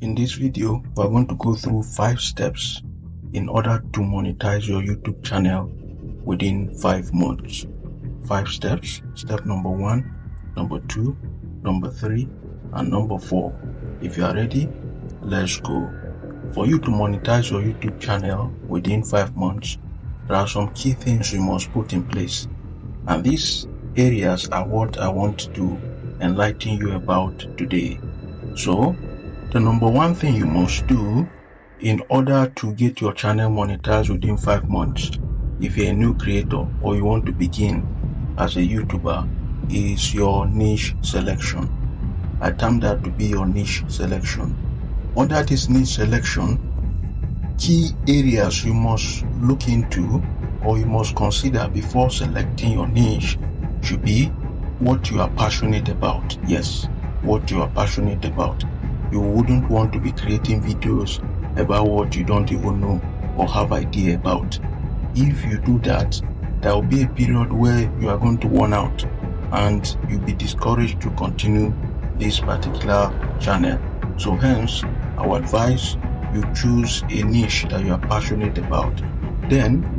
In this video, we're going to go through 5 steps in order to monetize your YouTube channel within 5 months. 5 steps. Step number 1, number 2, number 3, and number 4. If you are ready, let's go. For you to monetize your YouTube channel within 5 months, there are some key things you must put in place. And these areas are what I want to enlighten you about today. So, the number 1 thing you must do in order to get your channel monetized within 5 months, if you're a new creator or you want to begin as a YouTuber, is your niche selection. I term that to be your niche selection. Under this niche selection, key areas you must look into or you must consider before selecting your niche should be what you are passionate about. Yes, what you are passionate about. You wouldn't want to be creating videos about what you don't even know or have idea about. If you do that, there will be a period where you are going to run out and you'll be discouraged to continue this particular channel. So hence, I would advise you choose a niche that you are passionate about. Then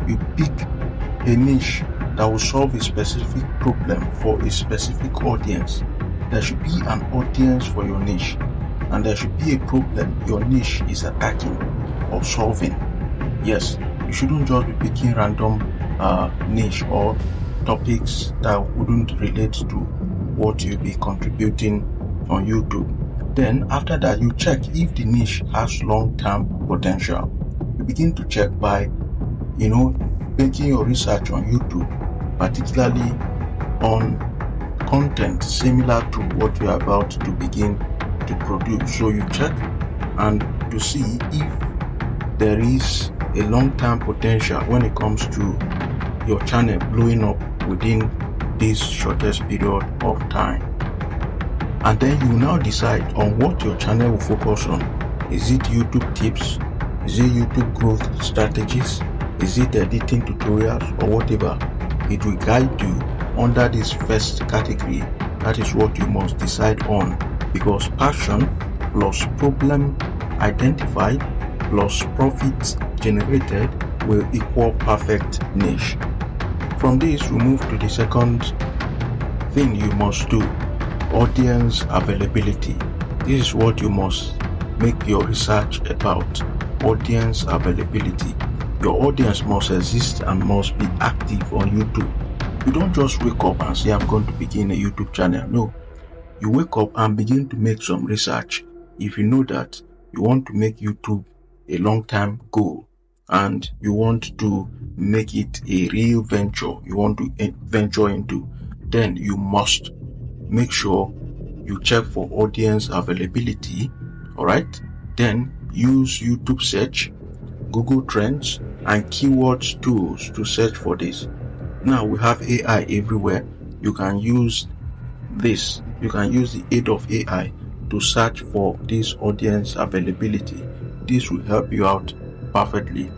you pick a niche that will solve a specific problem for a specific audience. There should be an audience for your niche, and there should be a problem your niche is attacking or solving. Yes, you shouldn't just be picking random niche or topics that wouldn't relate to what you'll be contributing on YouTube. Then after that, you check if the niche has long-term potential. You begin to check by, making your research on YouTube, particularly on content similar to what you are about to begin to produce. So you check and to see if there is a long-term potential when it comes to your channel blowing up within this shortest period of time. And then you now decide on what your channel will focus on. Is it YouTube tips? Is it YouTube growth strategies? Is it editing tutorials or whatever? It will guide you under this first category. That is what you must decide on, because passion plus problem identified plus profits generated will equal perfect niche. From this, we move to the second thing you must do: audience availability. This is what you must make your research about. Audience availability. Your audience must exist and must be active on YouTube. You don't just wake up and say, I'm going to begin a YouTube channel. No, you wake up and begin to make some research. If you know that you want to make YouTube a long-term goal and you want to make it a real venture, you want to venture into, then you must make sure you check for audience availability. All right, then use YouTube search, Google Trends, and keywords tools to search for this. Now we have AI everywhere. You can use this. You can use the aid of AI to search for this audience availability. This will help you out perfectly.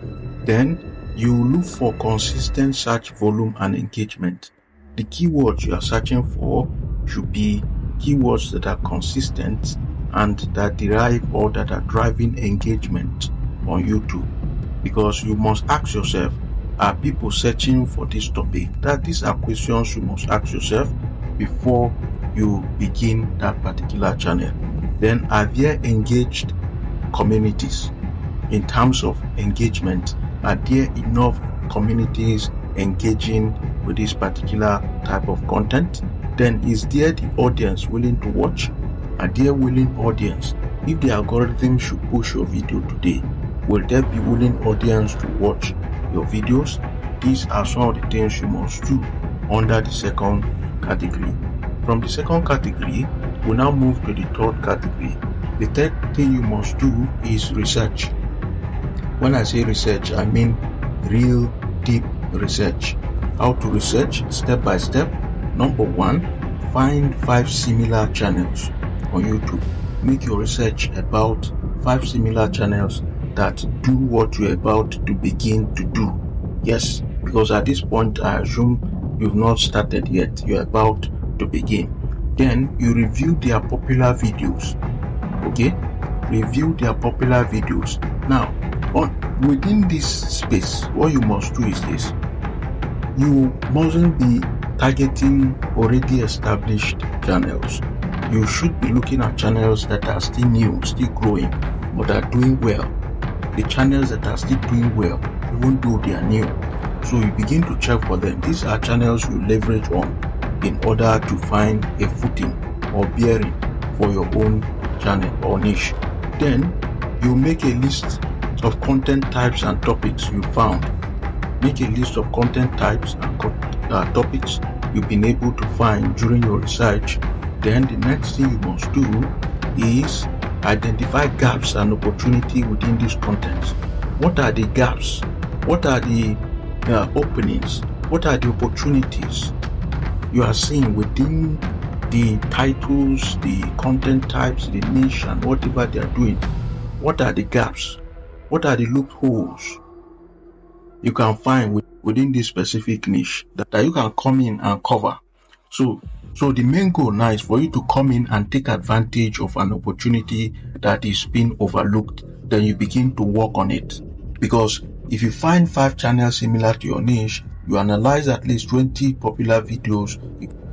Then you look for consistent search volume and engagement. The keywords you are searching for should be keywords that are consistent and that derive or that are driving engagement on YouTube. Because you must ask yourself, are people searching for this topic? These are questions you must ask yourself before you begin that particular channel. Then, are there engaged communities? In terms of engagement, are there enough communities engaging with this particular type of content? Then, is there the audience willing to watch? Are there willing audience? If the algorithm should push your video today, will there be willing audience to watch your videos? These are some of the things you must do under the second category. From the second category, we now move to the third category. The third thing you must do is research. When I say research, I mean real deep research. How to research? Step by step. Number 1, find 5 similar channels on YouTube. Make your research about 5 similar channels that do what you're about to begin to do. Yes, because at this point I assume you've not started yet, you're about to begin. Then you review their popular videos. Okay, review their popular videos. Now, within this space, what you must do is this. You mustn't be targeting already established channels. You should be looking at channels that are still new, still growing, but are doing well. The channels that are still doing well, even though they are new. So you begin to check for them. These are channels you leverage on in order to find a footing or bearing for your own channel or niche. Then you make a list of content types and topics you found. Make a list of content types and topics you've been able to find during your research. Then the next thing you must do is identify gaps and opportunity within these contents. What are the gaps? What are the openings? What are the opportunities you are seeing within the titles, the content types, the niche, and whatever they are doing? What are the gaps? What are the loopholes you can find within this specific niche that you can come in and cover? So the main goal now is for you to come in and take advantage of an opportunity that is being overlooked. Then you begin to work on it. Because if you find 5 channels similar to your niche, you analyze at least 20 popular videos.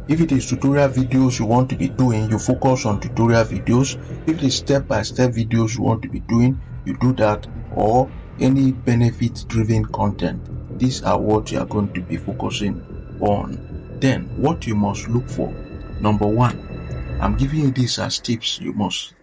If it is tutorial videos you want to be doing, you focus on tutorial videos. If it is step-by-step videos you want to be doing, you do that. Or any benefit-driven content. These are what you are going to be focusing on. Then, what you must look for. Number 1, I'm giving you this as tips you must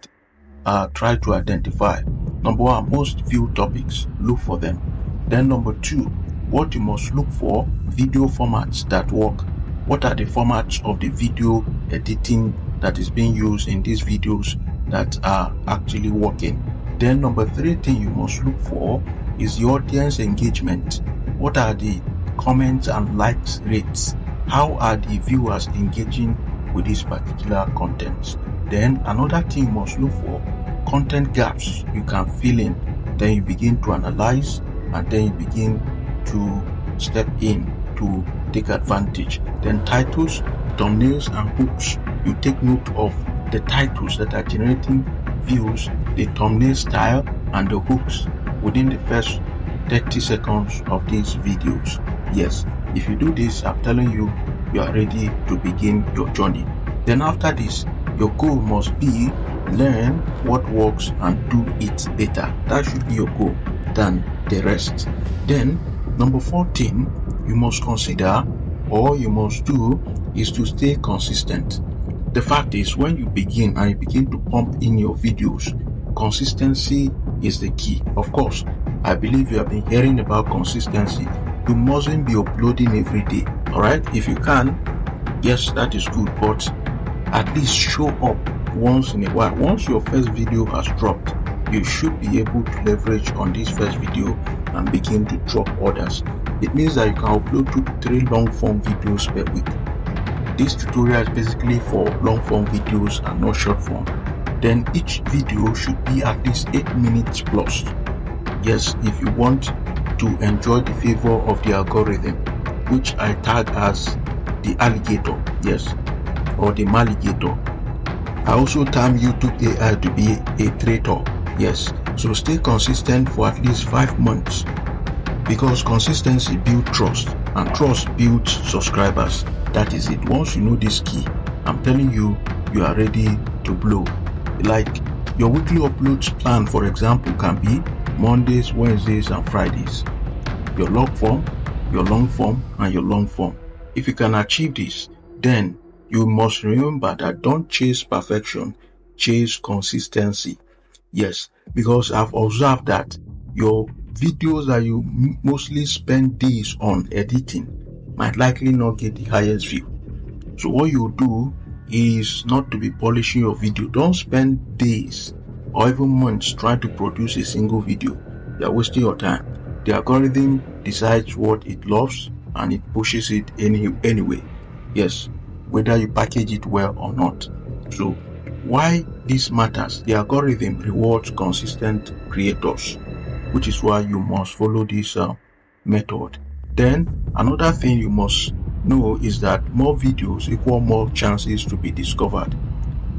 try to identify. Number 1, most viewed topics. Look for them. Then number 2, what you must look for, video formats that work. What are the formats of the video editing that is being used in these videos that are actually working? Then number 3 thing you must look for is the audience engagement. What are the comments and likes rates? How are the viewers engaging with this particular content? Then another thing you must look for, content gaps you can fill in. Then you begin to analyze, and then you begin to step in to take advantage. Then titles, thumbnails, and hooks. You take note of the titles that are generating views, the thumbnail style, and the hooks within the first 30 seconds of these videos. Yes, if you do this, I'm telling you, you are ready to begin your journey. Then after this, your goal must be learn what works and do it better. That should be your goal than the rest. Then number 14, you must consider or you must do is to stay consistent. The fact is, when you begin and you begin to pump in your videos, consistency is the key. Of course, I believe you have been hearing about consistency. You mustn't be uploading every day. Alright, if you can, yes, that is good, but at least show up once in a while. Once your first video has dropped, you should be able to leverage on this first video and begin to drop others. It means that you can upload 2 to 3 long form videos per week. This tutorial is basically for long form videos and not short form. Then each video should be at least 8 minutes plus. Yes, if you want to enjoy the favor of the algorithm, which I tag as the alligator, yes, or the maligator. I also term YouTube AI to be a traitor, yes. So stay consistent for at least 5 months, because consistency builds trust and trust builds subscribers. That is it. Once you know this key, I'm telling you, you are ready to blow. Like your weekly uploads plan, for example, can be Mondays, Wednesdays, and Fridays. Your long form, and your long form. If you can achieve this, then you must remember that don't chase perfection, chase consistency. Yes, because I've observed that your videos that you mostly spend days on editing might likely not get the highest view. So what you do is not to be polishing your video. Don't spend days or even months trying to produce a single video. You're wasting your time. The algorithm decides what it loves and it pushes it anyway. Yes, whether you package it well or not. So why this matters? The algorithm rewards consistent creators, which is why you must follow this method. Then another thing you must know is that more videos equal more chances to be discovered.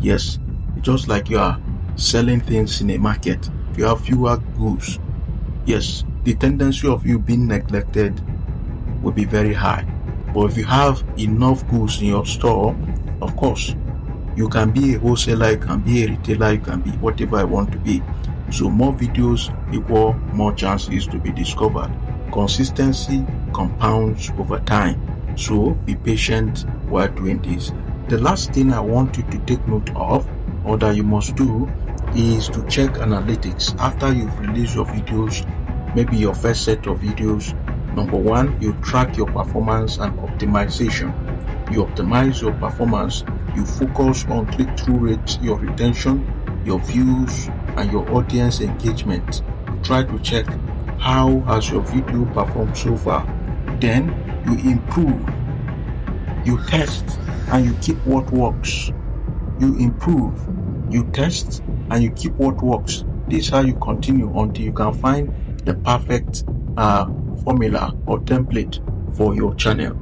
Yes, just like you are selling things in a market, if you have fewer goods, yes, the tendency of you being neglected will be very high. But if you have enough goods in your store, of course, you can be a wholesaler, you can be a retailer, you can be whatever I want to be. So more videos equal more chances to be discovered. Consistency compounds over time. So be patient while doing this. The last thing I want you to take note of, or that you must do, is to check analytics after you've released your videos, maybe your first set of videos. Number one, you track your performance and optimization. You optimize your performance, you focus on click-through rate, your retention, your views, and your audience engagement. You try to check how has your video performed so far. Then you improve, you test, and you keep what works. You improve, you test, and you keep what works. This is how you continue until you can find the perfect formula or template for your channel.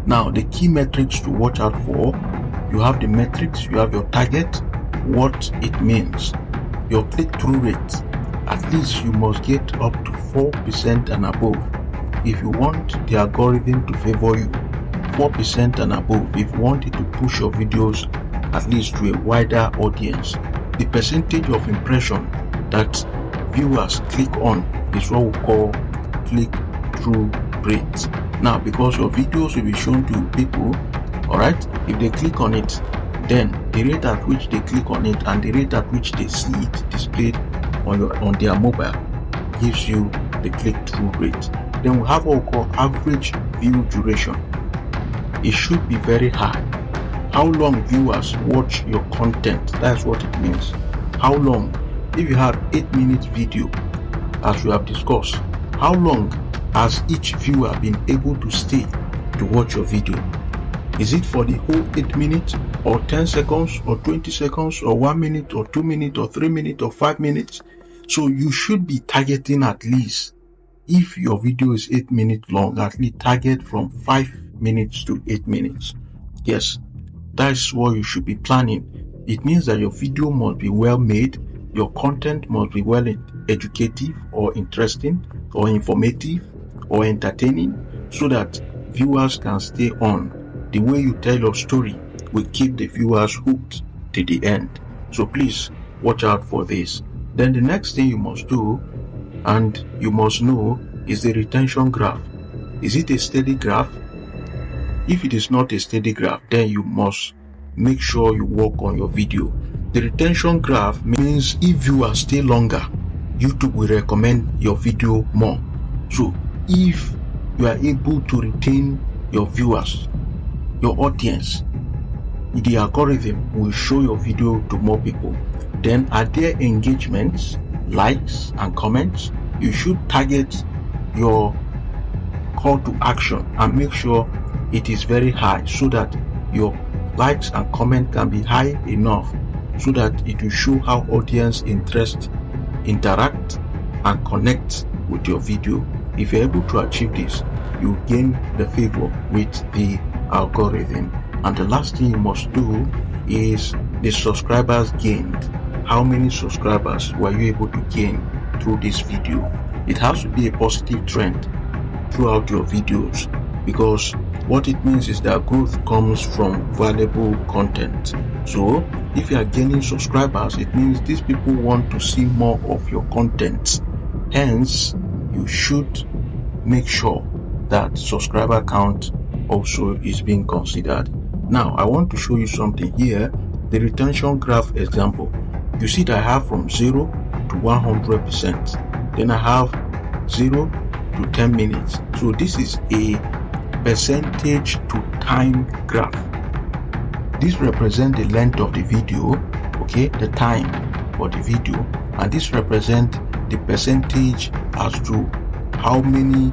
Now, the key metrics to watch out for, you have the metrics, you have your target, what it means, your click-through rate. At least you must get up to 4% and above if you want the algorithm to favor you. 4% and above if you want it to push your videos at least to a wider audience. The percentage of impression that viewers click on is what we call click-through rate. Now, because your videos will be shown to people, alright, if they click on it, then the rate at which they click on it and the rate at which they see it displayed on their mobile gives you the click-through rate. Then we have what we call average view duration. It should be very high. How long viewers watch your content, that's what it means. How long? If you have 8-minute video, as we have discussed, how long has each viewer been able to stay to watch your video? Is it for the whole 8 minutes, or 10 seconds, or 20 seconds, or 1 minute, or 2 minutes, or 3 minutes, or 5 minutes? So you should be targeting at least, if your video is 8 minutes long, at least target from 5 minutes to 8 minutes. Yes, that's what you should be planning. It means that your video must be well made, your content must be well educative or interesting or informative or entertaining, so that viewers can stay on. The way you tell your story will keep the viewers hooked to the end. So please watch out for this. Then the next thing you must do and you must know is the retention graph. Is it a steady graph? If it is not a steady graph, then you must make sure you work on your video. The retention graph means if viewers stay longer, YouTube will recommend your video more. So if you are able to retain your viewers, your audience, the algorithm will show your video to more people. Then are there engagements, likes and comments? You should target your call to action and make sure it is very high, so that your likes and comment can be high enough so that it will show how audience interact and connect with your video. If you're able to achieve this, you gain the favor with the algorithm. And the last thing you must do is the subscribers gained. How many subscribers were you able to gain through this video? It has to be a positive trend throughout your videos, because what it means is that growth comes from valuable content. So if you are gaining subscribers, it means these people want to see more of your content. Hence, you should make sure that subscriber count also is being considered. Now, I want to show you something here. The retention graph example. You see that I have from 0 to 100%. Then I have 0 to 10 minutes. So this is a percentage to time graph. This represents the length of the video, okay, the time for the video, and this represents the percentage as to how many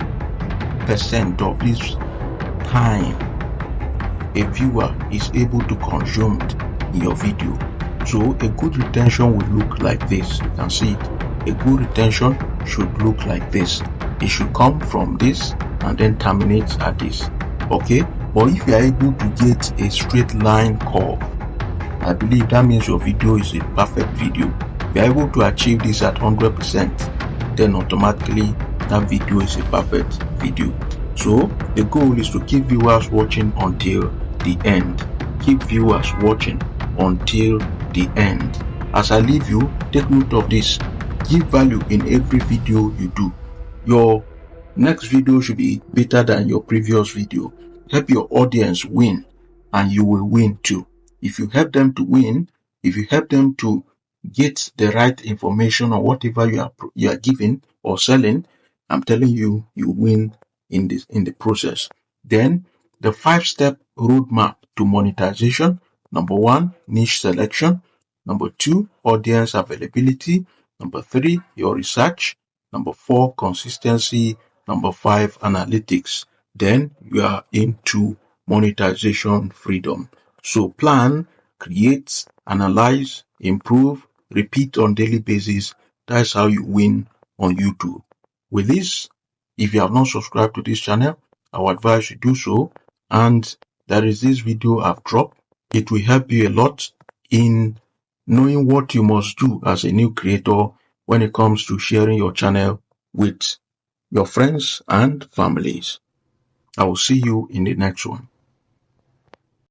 percent of this time a viewer is able to consume in your video. So a good retention will look like this. You can see it. A good retention should look like this. It should come from this and then terminate at this. Okay, but if you are able to get a straight line curve, I believe that means your video is a perfect video. If you're able to achieve this at 100%, then automatically that video is a perfect video. So the goal is to keep viewers watching until the end. Keep viewers watching until the end. As I leave you, take note of this. Give value in every video you do. Your next video should be better than your previous video. Help your audience win, and you will win too. If you help them to win, if you help them to get the right information on whatever you are giving or selling, I'm telling you, you win in the process. Then the 5-step roadmap to monetization. Number 1, niche selection. Number 2, audience availability. Number 3, your research. Number 4, consistency. Number 5, analytics. Then you are into monetization freedom. So plan, create, analyze, improve, repeat on daily basis. That's how you win on YouTube. With this, if you have not subscribed to this channel, I would advise you do so. And there is this video I've dropped. It will help you a lot in knowing what you must do as a new creator when it comes to sharing your channel with your friends and families. I will see you in the next one.